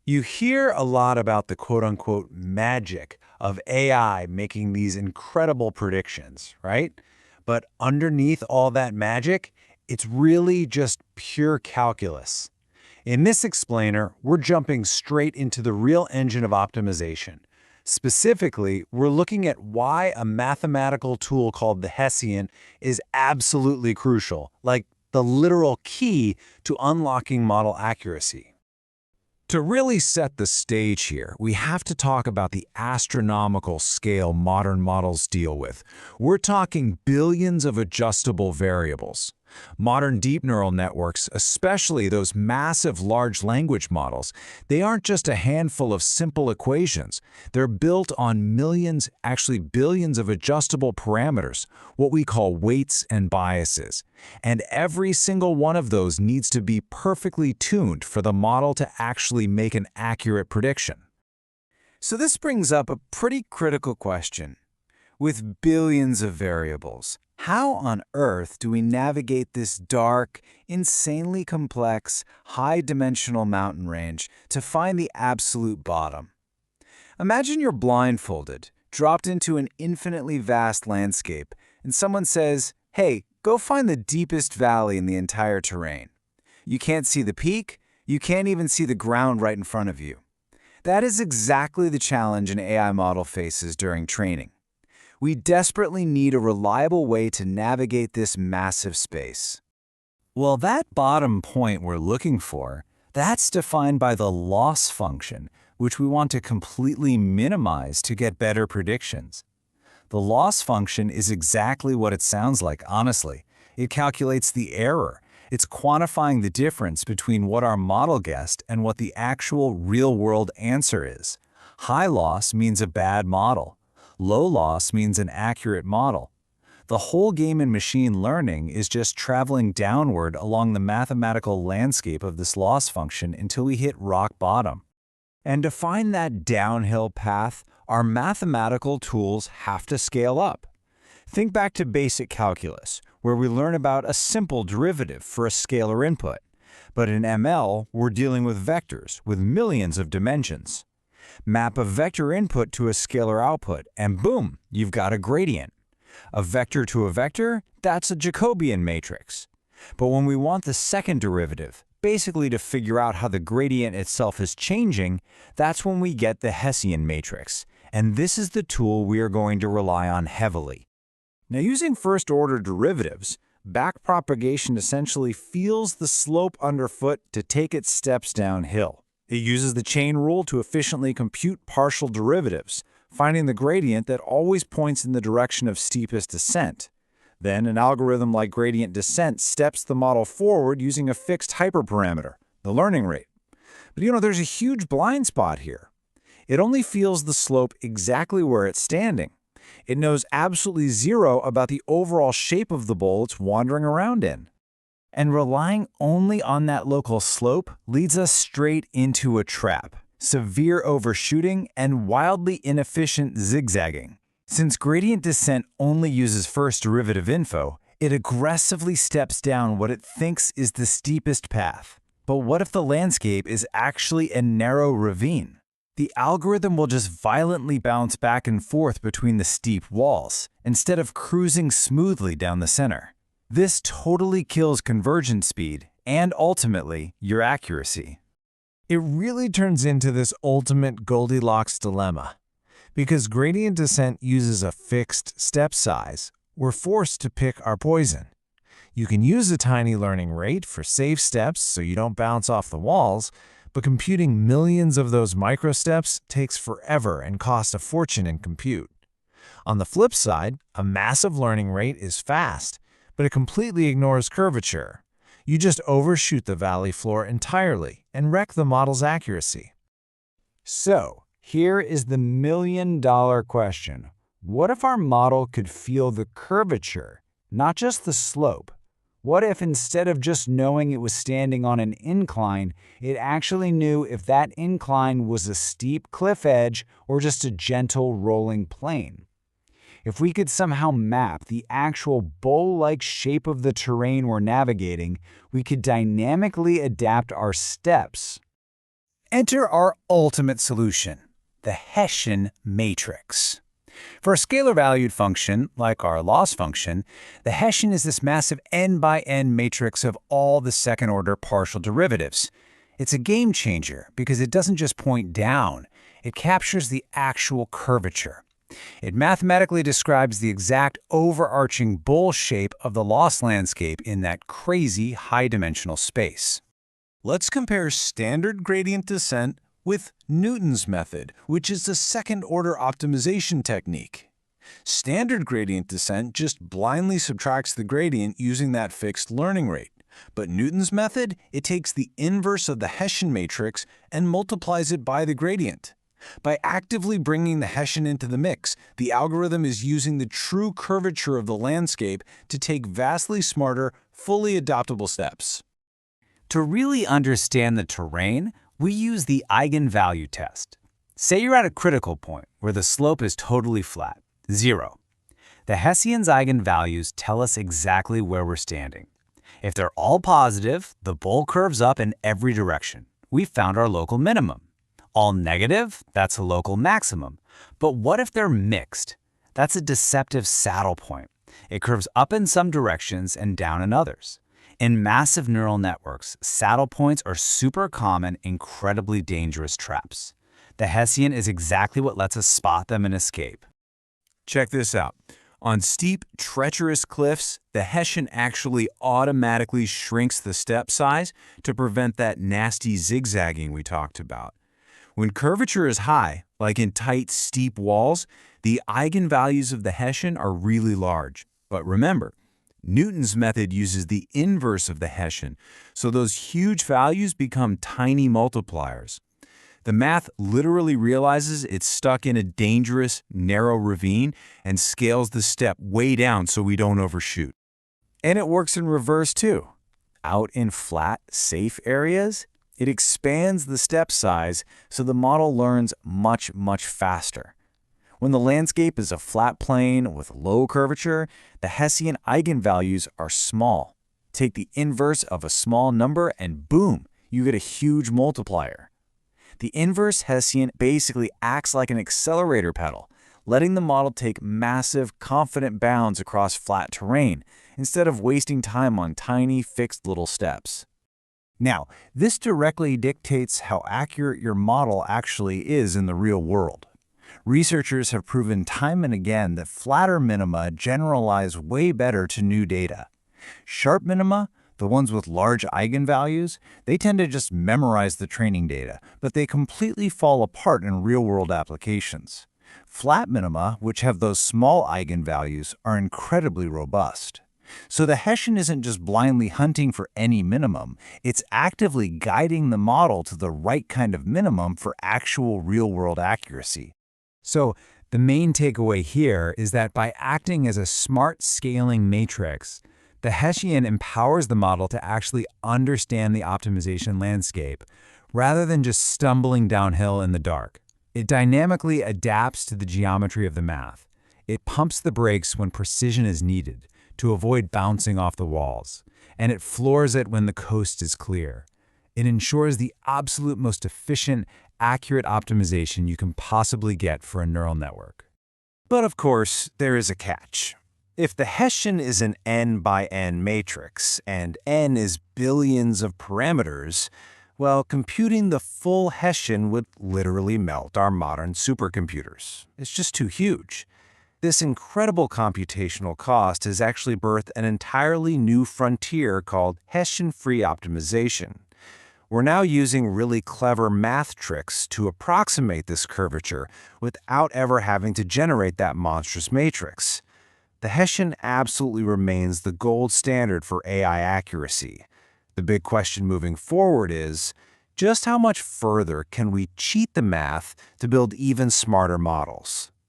You hear a lot about the quote-unquote magic of AI making these incredible predictions, right? But underneath all that magic, it's really just pure calculus. In this explainer, we're jumping straight into the real engine of optimization. Specifically, we're looking at why a mathematical tool called the Hessian is absolutely crucial, like the literal key to unlocking model accuracy. To really set the stage here, we have to talk about the astronomical scale modern models deal with. We're talking billions of adjustable variables. Modern deep neural networks, especially those massive large language models, they aren't just a handful of simple equations. They're built on millions, actually billions of adjustable parameters, what we call weights and biases. And every single one of those needs to be perfectly tuned for the model to actually make an accurate prediction. So this brings up a pretty critical question. With billions of variables, how on earth do we navigate this dark, insanely complex, high-dimensional mountain range to find the absolute bottom? Imagine you're blindfolded, dropped into an infinitely vast landscape, and someone says, "Hey, go find the deepest valley in the entire terrain." You can't see the peak, you can't even see the ground right in front of you. That is exactly the challenge an AI model faces during training. We desperately need a reliable way to navigate this massive space. Well, that bottom point we're looking for, that's defined by the loss function, which we want to completely minimize to get better predictions. The loss function is exactly what it sounds like, honestly. It calculates the error. It's quantifying the difference between what our model guessed and what the actual real-world answer is. High loss means a bad model. Low loss means an accurate model. The whole game in machine learning is just traveling downward along the mathematical landscape of this loss function until we hit rock bottom. And to find that downhill path, our mathematical tools have to scale up. Think back to basic calculus, where we learn about a simple derivative for a scalar input. But in ML, we're dealing with vectors with millions of dimensions. Map a vector input to a scalar output, and boom, you've got a gradient. A vector to a vector, that's a Jacobian matrix. But when we want the second derivative, basically to figure out how the gradient itself is changing, that's when we get the Hessian matrix. And this is the tool we are going to rely on heavily. Now, using first-order derivatives, backpropagation essentially feels the slope underfoot to take its steps downhill. It uses the chain rule to efficiently compute partial derivatives, finding the gradient that always points in the direction of steepest descent. Then, an algorithm like gradient descent steps the model forward using a fixed hyperparameter, the learning rate. But there's a huge blind spot here. It only feels the slope exactly where it's standing. It knows absolutely zero about the overall shape of the bowl it's wandering around in. And relying only on that local slope leads us straight into a trap, severe overshooting and wildly inefficient zigzagging. Since gradient descent only uses first derivative info, it aggressively steps down what it thinks is the steepest path. But what if the landscape is actually a narrow ravine? The algorithm will just violently bounce back and forth between the steep walls, instead of cruising smoothly down the center. This totally kills convergence speed and, ultimately, your accuracy. It really turns into this ultimate Goldilocks dilemma. Because gradient descent uses a fixed step size, we're forced to pick our poison. You can use a tiny learning rate for safe steps so you don't bounce off the walls, but computing millions of those microsteps takes forever and costs a fortune in compute. On the flip side, a massive learning rate is fast, but it completely ignores curvature. You just overshoot the valley floor entirely and wreck the model's accuracy. So, here is the million-dollar question. What if our model could feel the curvature, not just the slope? What if instead of just knowing it was standing on an incline, it actually knew if that incline was a steep cliff edge or just a gentle rolling plane? If we could somehow map the actual bowl-like shape of the terrain we're navigating, we could dynamically adapt our steps. Enter our ultimate solution, the Hessian matrix. For a scalar-valued function, like our loss function, the Hessian is this massive n by n matrix of all the second-order partial derivatives. It's a game changer because it doesn't just point down, it captures the actual curvature. It mathematically describes the exact overarching bowl shape of the loss landscape in that crazy high-dimensional space. Let's compare standard gradient descent with Newton's method, which is a second-order optimization technique. Standard gradient descent just blindly subtracts the gradient using that fixed learning rate. But Newton's method, it takes the inverse of the Hessian matrix and multiplies it by the gradient. By actively bringing the Hessian into the mix, the algorithm is using the true curvature of the landscape to take vastly smarter, fully adaptable steps. To really understand the terrain, we use the eigenvalue test. Say you're at a critical point where the slope is totally flat, 0. The Hessian's eigenvalues tell us exactly where we're standing. If they're all positive, the bowl curves up in every direction. We've found our local minimum. All negative, that's a local maximum. But what if they're mixed? That's a deceptive saddle point. It curves up in some directions and down in others. In massive neural networks, saddle points are super common, incredibly dangerous traps. The Hessian is exactly what lets us spot them and escape. Check this out. On steep, treacherous cliffs, the Hessian actually automatically shrinks the step size to prevent that nasty zigzagging we talked about. When curvature is high, like in tight, steep walls, the eigenvalues of the Hessian are really large. But remember, Newton's method uses the inverse of the Hessian, so those huge values become tiny multipliers. The math literally realizes it's stuck in a dangerous, narrow ravine and scales the step way down so we don't overshoot. And it works in reverse too. Out in flat, safe areas, it expands the step size so the model learns much, much faster. When the landscape is a flat plane with low curvature, the Hessian eigenvalues are small. Take the inverse of a small number and boom, you get a huge multiplier. The inverse Hessian basically acts like an accelerator pedal, letting the model take massive, confident bounds across flat terrain instead of wasting time on tiny, fixed little steps. Now, this directly dictates how accurate your model actually is in the real world. Researchers have proven time and again that flatter minima generalize way better to new data. Sharp minima, the ones with large eigenvalues, they tend to just memorize the training data, but they completely fall apart in real-world applications. Flat minima, which have those small eigenvalues, are incredibly robust. So the Hessian isn't just blindly hunting for any minimum, it's actively guiding the model to the right kind of minimum for actual real-world accuracy. So the main takeaway here is that by acting as a smart scaling matrix, the Hessian empowers the model to actually understand the optimization landscape, rather than just stumbling downhill in the dark. It dynamically adapts to the geometry of the math. It pumps the brakes when precision is needed to avoid bouncing off the walls, and it floors it when the coast is clear. It ensures the absolute most efficient, accurate optimization you can possibly get for a neural network. But of course, there is a catch. If the Hessian is an n by n matrix, and n is billions of parameters, well, computing the full Hessian would literally melt our modern supercomputers. It's just too huge. This incredible computational cost has actually birthed an entirely new frontier called Hessian-free optimization. We're now using really clever math tricks to approximate this curvature without ever having to generate that monstrous matrix. The Hessian absolutely remains the gold standard for AI accuracy. The big question moving forward is, just how much further can we cheat the math to build even smarter models?